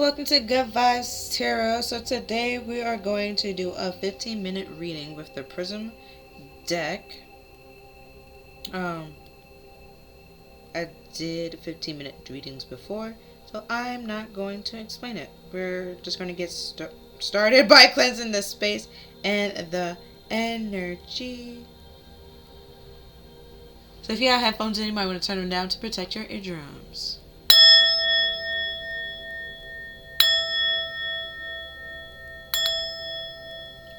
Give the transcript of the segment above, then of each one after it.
welcome to Good Vibes Tarot. So today we are going to do a 15-minute reading with the Prism deck. I did 15-minute readings before, so I'm not going to explain it. We're just going to get started by cleansing the space and the energy. So if you have headphones in, you might want to turn them down to protect your eardrums.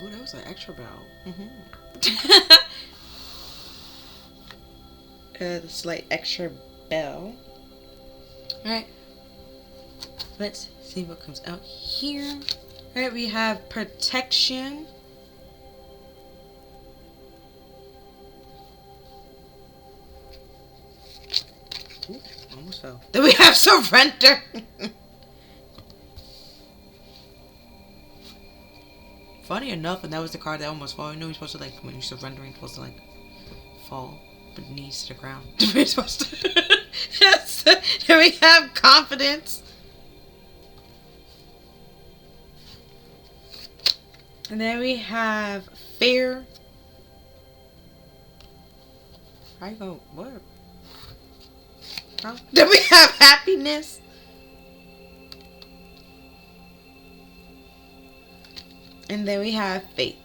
Oh, that was an extra bell. The slight extra bell. Alright. Let's see what comes out here. Alright, we have protection. Ooh, almost fell. Then we have surrender. Funny enough, and that was the card that almost fell. You know you're supposed to, like, when you're surrendering, you're supposed to, like, fall, but knees to the ground. We're supposed to. Yes. Then we have confidence. And then we have fear. I go, what? Huh? Then we have happiness. And then we have faith.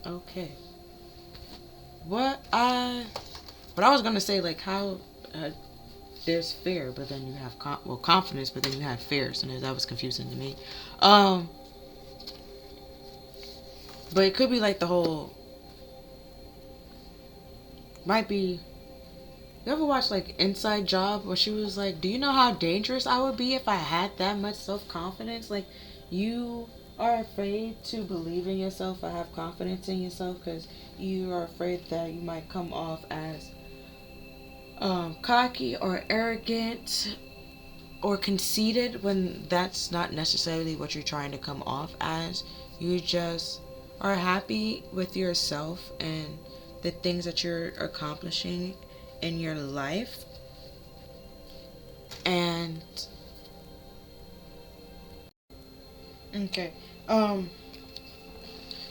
Okay. What I was gonna say, like, how there's fear, but then you have confidence, but then you have fear. So that was confusing to me. But it could be like the whole. Might be. You ever watch like Inside Job where she was like, do you know how dangerous I would be if I had that much self-confidence? Like, you are afraid to believe in yourself or have confidence in yourself because you are afraid that you might come off as cocky or arrogant or conceited, when that's not necessarily what you're trying to come off as. You just are happy with yourself and the things that you're accomplishing in your life. And okay,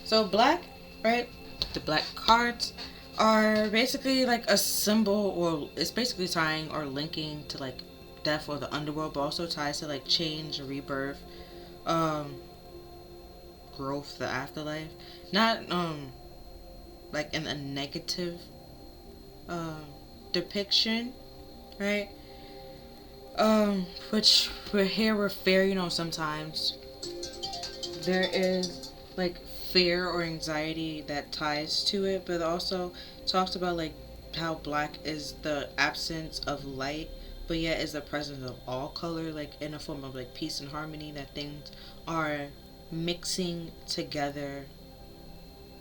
so black, right? The black cards are basically like a symbol, or it's basically tying or linking to like death or the underworld, but also ties to like change, rebirth, growth, the afterlife. Not like in a negative depiction, right? Which we're fair, you know, sometimes there is like fear or anxiety that ties to it, but also talks about like how black is the absence of light, but yet is the presence of all color, like in a form of like peace and harmony, that things are mixing together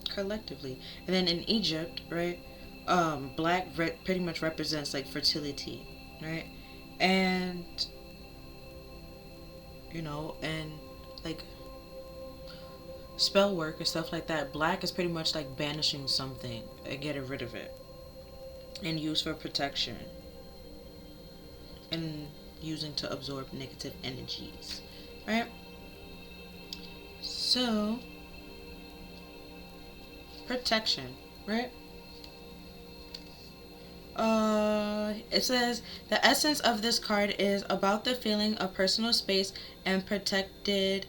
collectively. And then in Egypt, right, black pretty much represents like fertility, right? And you know, and like spell work and stuff like that, black is pretty much like banishing something and getting rid of it, and used for protection and using to absorb negative energies, right? So protection, right? It says the essence of this card is about the feeling of personal space and protected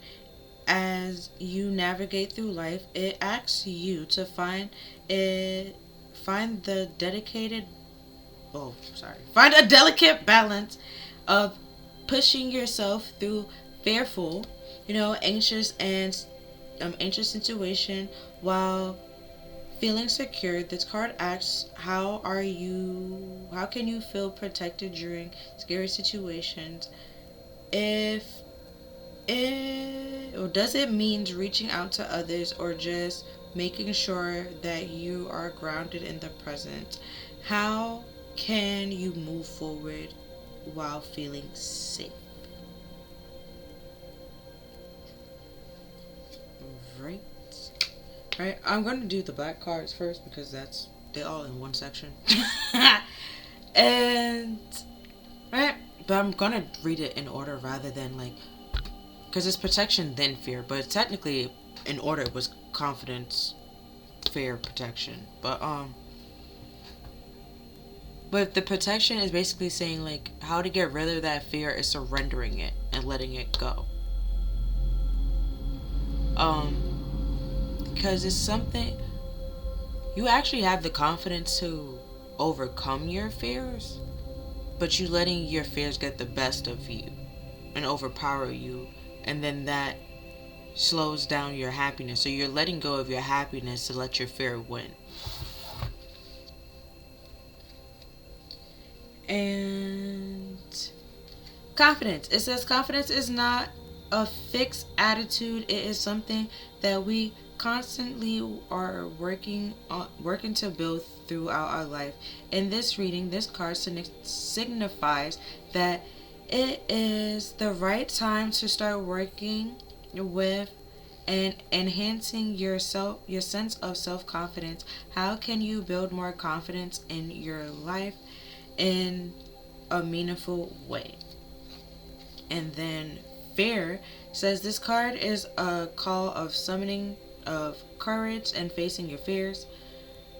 as you navigate through life. It asks you to find the dedicated find a delicate balance of pushing yourself through fearful, you know, anxious situation while feeling secure. This card asks, how can you feel protected during scary situations? Or does it mean reaching out to others, or just making sure that you are grounded in the present? How can you move forward while feeling safe? Right. I'm going to do the black cards first because that's they all in one section. And right, but I'm gonna read it in order rather than like, because it's protection then fear, but technically in order it was confidence, fear, protection. But the protection is basically saying like how to get rid of that fear is surrendering it and letting it go. Because it's something you actually have the confidence to overcome your fears, but you letting your fears get the best of you and overpower you, and then that slows down your happiness. So you're letting go of your happiness to let your fear win. And confidence. It says confidence is not a fixed attitude. It is something that we constantly are working to build throughout our life. In this reading, this card signifies that it is the right time to start working with and enhancing your sense of self-confidence. How can you build more confidence in your life in a meaningful way? And then fear says this card is a call of summoning of courage and facing your fears,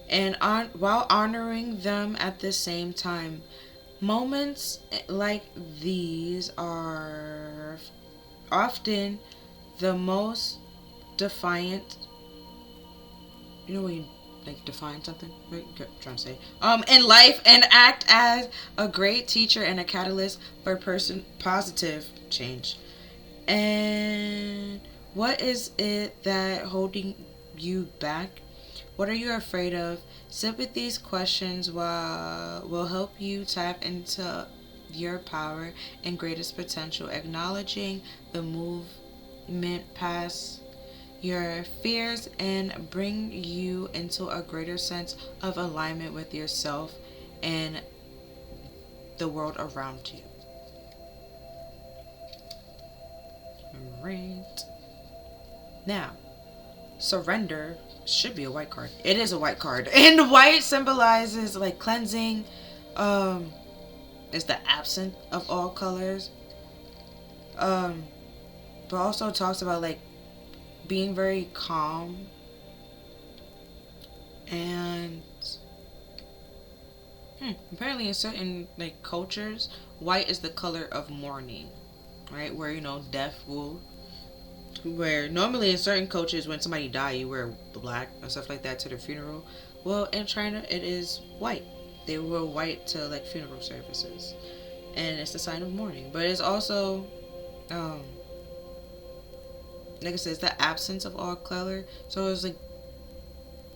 and while honoring them at the same time. Moments like these are often the most defiant. You know when you like define something, right? I'm trying to say in life, and act as a great teacher and a catalyst for positive change. And what is it that holding you back? What are you afraid of? Sit with these questions will help you tap into your power and greatest potential, acknowledging the movement past your fears and bring you into a greater sense of alignment with yourself and the world around you. Right. Now, surrender should be a white card. It is a white card. And white symbolizes like cleansing. It's the absence of all colors. But also talks about like being very calm. And apparently in certain like cultures, white is the color of mourning. Right? Where death will, where normally in certain cultures when somebody die you wear black or stuff like that to their funeral. Well, in China it is white. They wear white to like funeral services, and it's the sign of mourning. But it's also like I said, it's the absence of all color. So it's like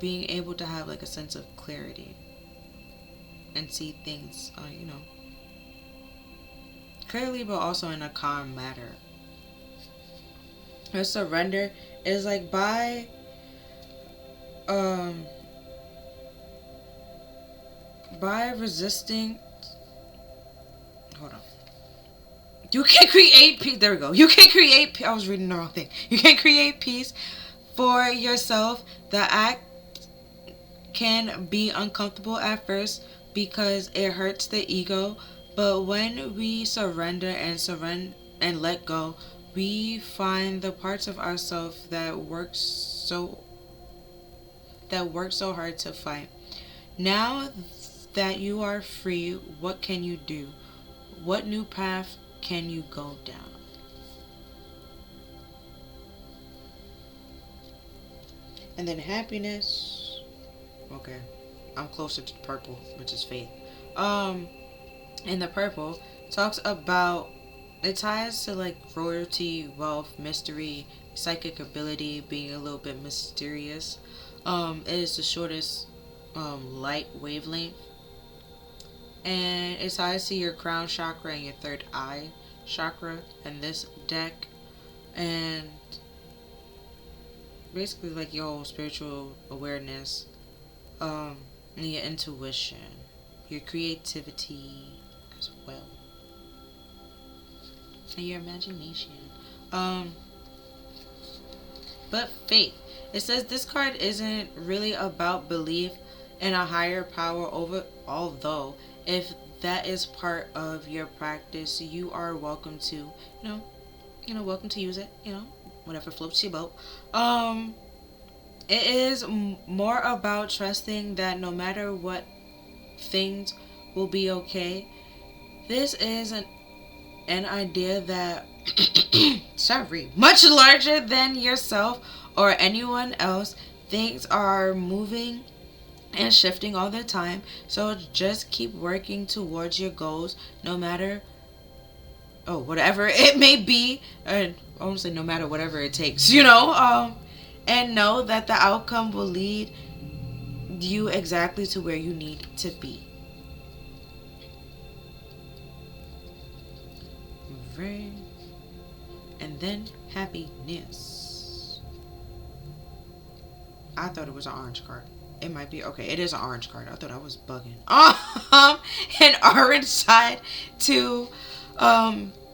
being able to have like a sense of clarity and see things clearly, but also in a calm manner. Her surrender is like by resisting. Hold on. You can create peace. There we go. You can create. I was reading the wrong thing. You can create peace for yourself. The act can be uncomfortable at first because it hurts the ego, but when we surrender and let go, we find the parts of ourselves that work so hard to fight. Now that you are free, what can you do? What new path can you go down? And then happiness. Okay, I'm closer to purple, which is faith. In the purple talks about, it ties to like royalty, wealth, mystery, psychic ability, being a little bit mysterious. It is the shortest light wavelength, and it ties to your crown chakra and your third eye chakra in this deck, and basically like your spiritual awareness, and your intuition, your creativity as well, and your imagination. But faith. It says this card isn't really about belief. and a higher power over. Although, if that is part of your practice, you are welcome to, welcome to use it. Whatever floats your boat. It is more about trusting that no matter what, things will be okay. This is an idea that sorry, much larger than yourself or anyone else. Things are moving and shifting all the time, so just keep working towards your goals, no matter whatever it may be. And I won't say no matter whatever it takes, and know that the outcome will lead you exactly to where you need to be. Right. And then happiness. I thought it was an orange card. It might be. Okay, it is an orange card. I thought I was bugging. An orange side to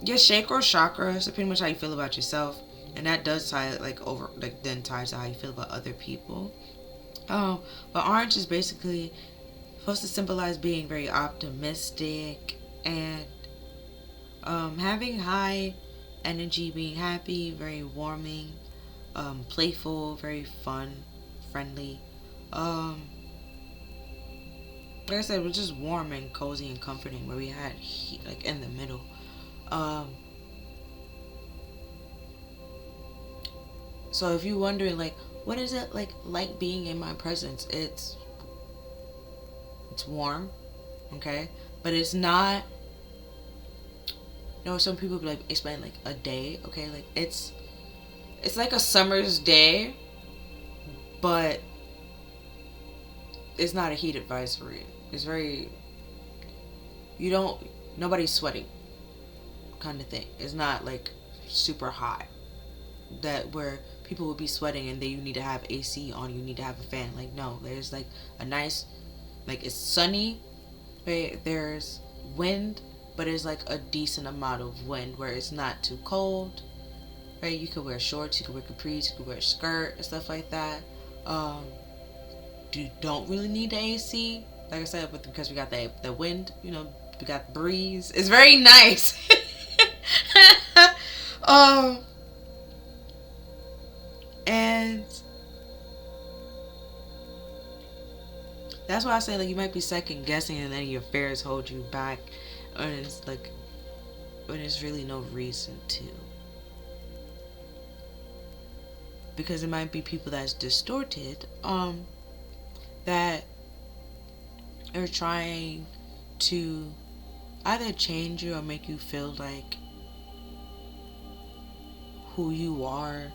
your sacral chakra. So pretty much how you feel about yourself. And that does tie then ties to how you feel about other people. But orange is basically supposed to symbolize being very optimistic and having high energy, being happy, very warming, playful, very fun, friendly. Like I said, we're just warm and cozy and comforting, where we had heat, like in the middle. So if you're wondering, like, what is it like being in my presence? It's warm, okay, but it's not. Some people explain like a day, okay, like it's like a summer's day, but it's not a heat advisory. It's very, nobody's sweating kind of thing. It's not like super hot that where people would be sweating and then you need to have AC on, you need to have a fan. Like, no, there's like a nice, like, it's sunny, right? There's wind, but it's like a decent amount of wind where it's not too cold, right? You could wear shorts, you could wear capris, you could wear a skirt and stuff like that. You don't really need the AC, like I said, because we got the wind, we got the breeze. It's very nice. And that's why I say, like, you might be second guessing and then your fears hold you back, and it's like, when there's really no reason to. Because it might be people that's distorted, that are trying to either change you or make you feel like who you are.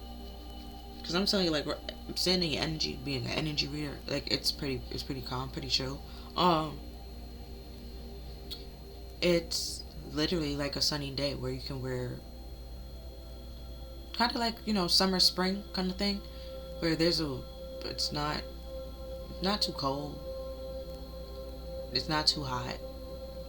Because I'm telling you, like, I'm sending energy, being an energy reader, like, it's pretty calm, pretty chill. It's literally like a sunny day where you can wear kind of like, summer, spring kind of thing, where it's not too cold, it's not too hot,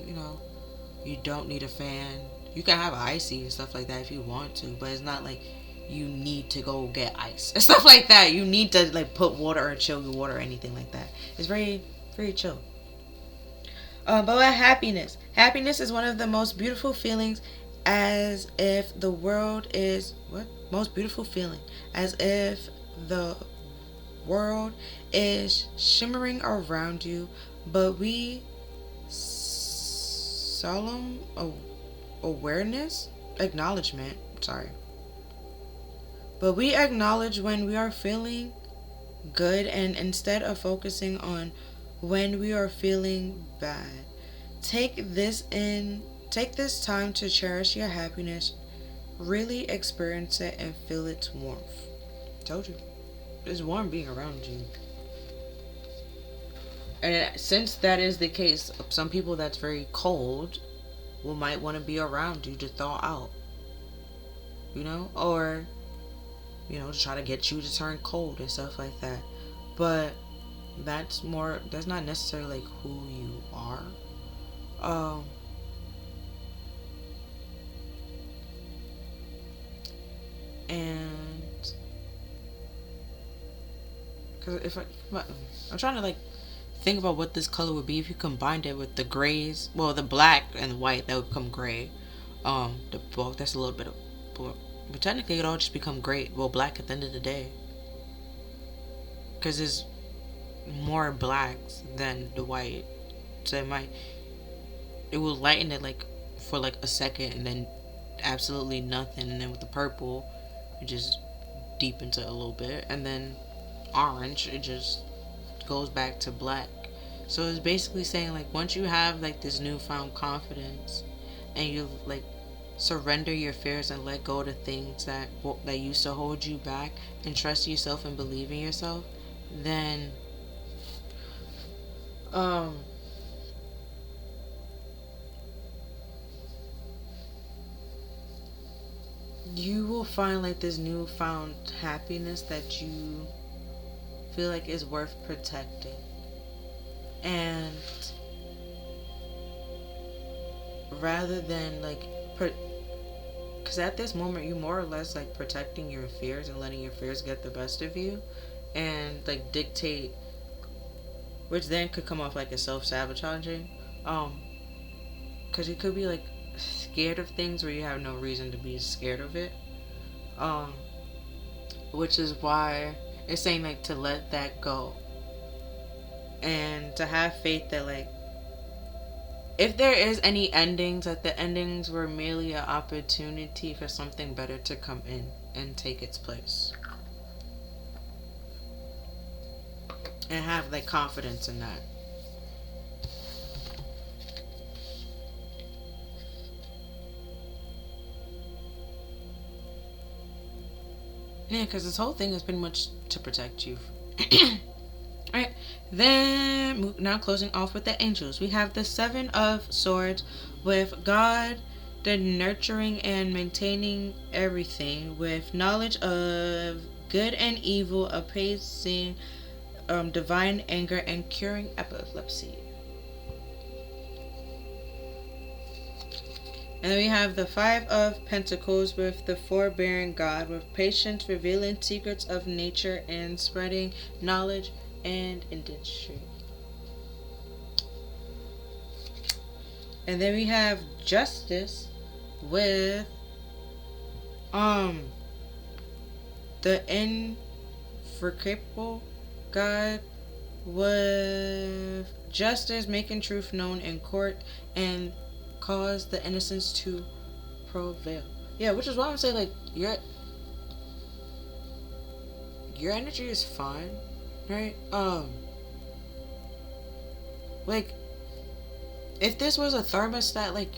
you don't need a fan. You can have icy and stuff like that if you want to, but it's not like you need to go get ice and stuff like that. You need to like put water or chill your water or anything like that. It's very, very chill. But with happiness is one of the most beautiful feelings, as if the world is most beautiful feeling, as if the world is shimmering around you, but we solemn acknowledgement, but we acknowledge when we are feeling good, and instead of focusing on when we are feeling bad, take this time to cherish your happiness, really experience it and feel its warmth. Told you, it's warm being around you. And since that is the case, some people that's very cold might want to be around you to thaw out, or to try to get you to turn cold and stuff like that. But that's not necessarily like who you are. And because I'm trying to like think about what this color would be if you combined it with the grays. Well, the black and the white, that would become gray. That's a little bit of, but technically it all just become gray. Well, black at the end of the day, because there's more blacks than the white, so it will lighten it like for like a second, and then absolutely nothing, and then with the purple, it just deepens it a little bit, and then orange, it just goes back to black. So it's basically saying like once you have like this newfound confidence, and you like surrender your fears and let go of the things that used to hold you back, and trust yourself and believe in yourself, then you will find like this newfound happiness that you feel like is worth protecting. And rather than like because at this moment you more or less like protecting your fears and letting your fears get the best of you and like dictate, which then could come off like a self-sabotaging, because you could be like scared of things where you have no reason to be scared of it, which is why it's saying like to let that go and to have faith that like if there is any endings, that the endings were merely an opportunity for something better to come in and take its place, and have like confidence in that. Yeah, because this whole thing is pretty much to protect you. Alright, then now closing off with the angels. We have the Seven of Swords with God, the nurturing and maintaining everything, with knowledge of good and evil, appraising divine anger, and curing epilepsy. And then we have the Five of Pentacles with the forbearing God, with patience, revealing secrets of nature, and spreading knowledge and industry. And then we have Justice with the infallible God, with justice, making truth known in court, and cause the innocence to prevail. Yeah, which is why I'm saying like your energy is fine, right? Like if this was a thermostat, like,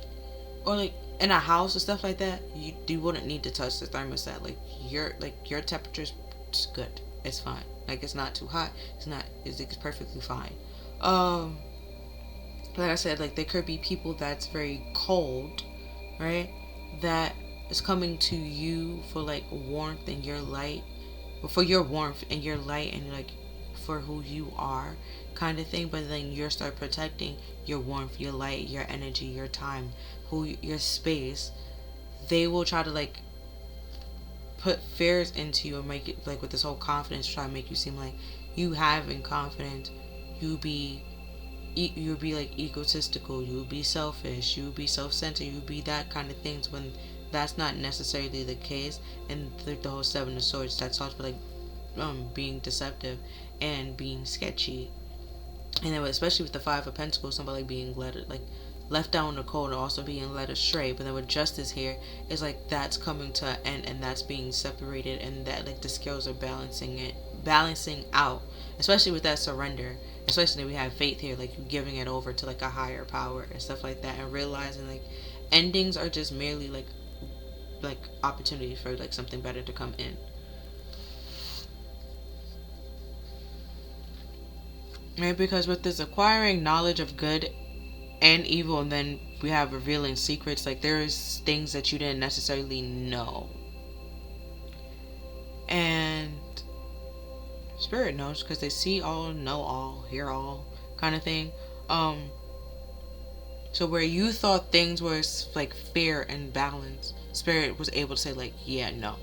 or like in a house or stuff like that, you wouldn't need to touch the thermostat. Like your temperature's good. It's fine. Like it's not too hot. It's perfectly fine. Like I said, like there could be people that's very cold, right? That is coming to you for like warmth and your light, for your warmth and your light and like for who you are, kind of thing. But then you start protecting your warmth, your light, your energy, your time, your space. They will try to like put fears into you and make it like with this whole confidence, try to make you seem like you having confidence, you'll be like egotistical, you'll be selfish, you'll be self-centered, you'll be that kind of things, when that's not necessarily the case. And the whole Seven of Swords, that talks about like being deceptive and being sketchy. And then especially with the Five of Pentacles, somebody like being left down in the cold and also being led astray. But then with Justice here, it's like that's coming to an end and that's being separated, and that like the scales are balancing out, especially with that surrender. Especially when we have faith here, like you giving it over to like a higher power and stuff like that, and realizing like endings are just merely like opportunities for like something better to come in. Right? Because with this acquiring knowledge of good and evil, and then we have revealing secrets, like there's things that you didn't necessarily know. And Spirit knows, because they see all, know all, hear all, kind of thing. So where you thought things were like fair and balanced, Spirit was able to say like, yeah, no,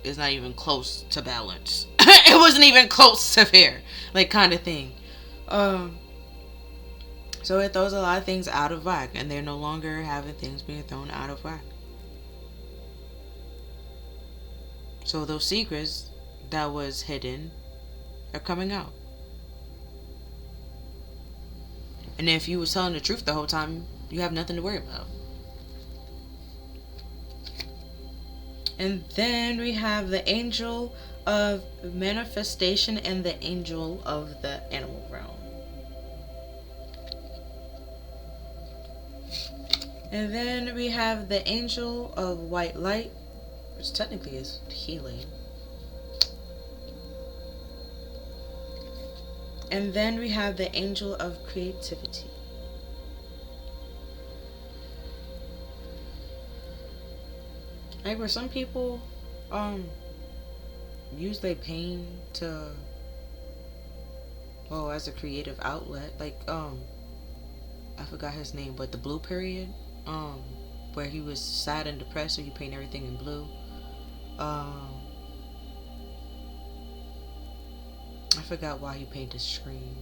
it's not even close to balance. It wasn't even close to fair, like kind of thing. Um, so it throws a lot of things out of whack, and they're no longer having things being thrown out of whack. So those secrets that was hidden are coming out. And if you was telling the truth the whole time, you have nothing to worry about. And then we have the angel of manifestation and the angel of the animal realm. And then we have the angel of white light, which technically is healing. And then we have the angel of creativity. Like where some people use their pain to, well, as a creative outlet. Like I forgot his name, but the blue period, where he was sad and depressed, so he paint everything in blue. I forgot why he painted Scream.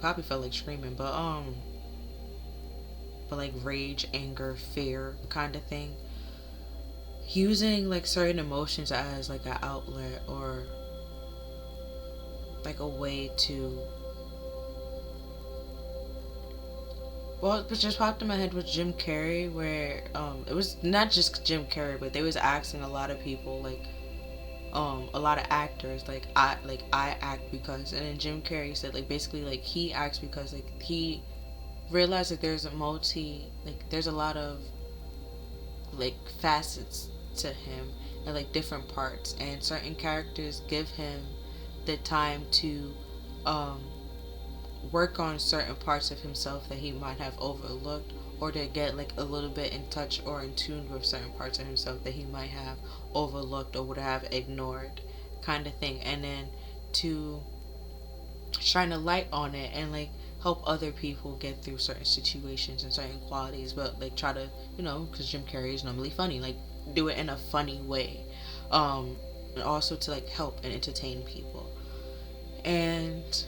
Probably felt like screaming, but like rage, anger, fear kind of thing. Using like certain emotions as like an outlet or like a way to, well, what just popped in my head was Jim Carrey, where it was not just Jim Carrey, but they was asking a lot of people, like a lot of actors, I act because, and then Jim Carrey said like basically like he acts because like he realized that there's a lot of like facets to him and like different parts, and certain characters give him the time to work on certain parts of himself that he might have overlooked, or to get like a little bit in touch or in tune with certain parts of himself that he might have overlooked or would have ignored, kind of thing, and then to shine a light on it and like help other people get through certain situations and certain qualities, but like try to, because Jim Carrey is normally funny, like do it in a funny way, and also to like help and entertain people. And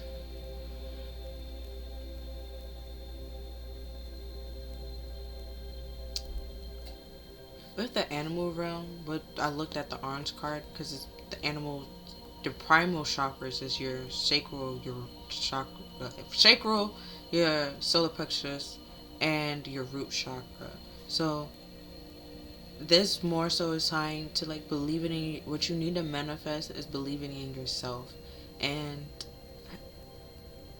with the animal realm, but I looked at the orange card because it's the animal. The primal chakras is your sacral, your sacral, your solar plexus, and your root chakra. So this more so is tying to like believing in what you need to manifest is believing in yourself and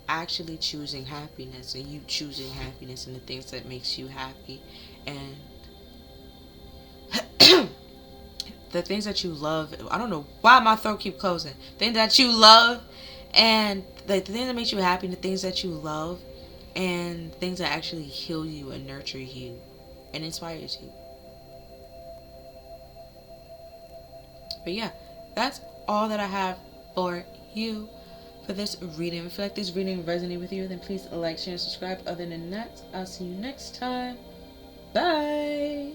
actually choosing happiness, and you choosing happiness and the things that makes you happy, and the things that you love. I don't know why my throat keep closing. Things that you love, and like the things that make you happy, the things that you love, and things that actually heal you and nurture you and inspires you. But yeah, that's all that I have for you for this reading. If you feel like this reading resonated with you, then please like, share, and subscribe. Other than that, I'll see you next time. Bye.